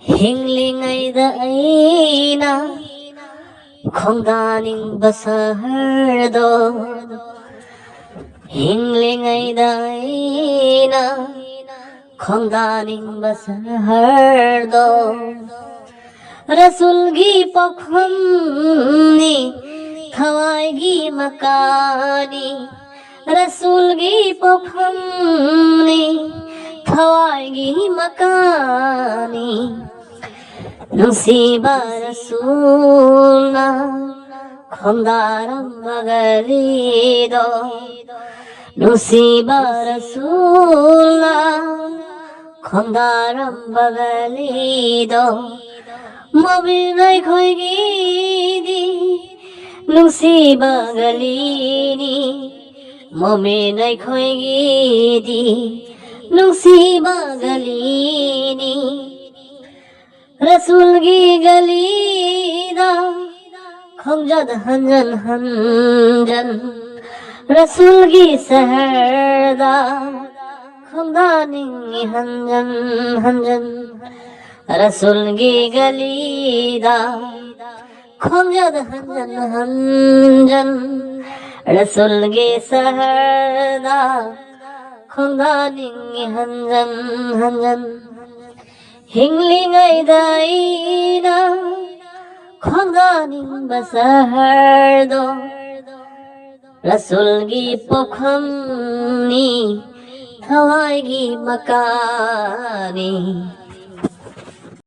Hinglingayda aina khongdaning basardo Hinglingayda aina khongdaning basardo Rasulgi pokhamni thawaygi makani Rasulgi pokhamni thawaygi makani Nusiba Rasulna khondaram bagalido Nusiba Rasulna khondaram bagalido Mobinay khoygidi Nusiba galini Mominay khoygidi Nusiba galini Rasulgi galida khongjad hanjan hanjan Rasulgi saharda khongdaning hanjan hanjan Rasulgi galida khongjad hanjan hanjan Rasulgi saharda khongdaning hanjan hanjan Hinglingayda aina khongdaning basardo Rasulgi pokhamni thawaygi makani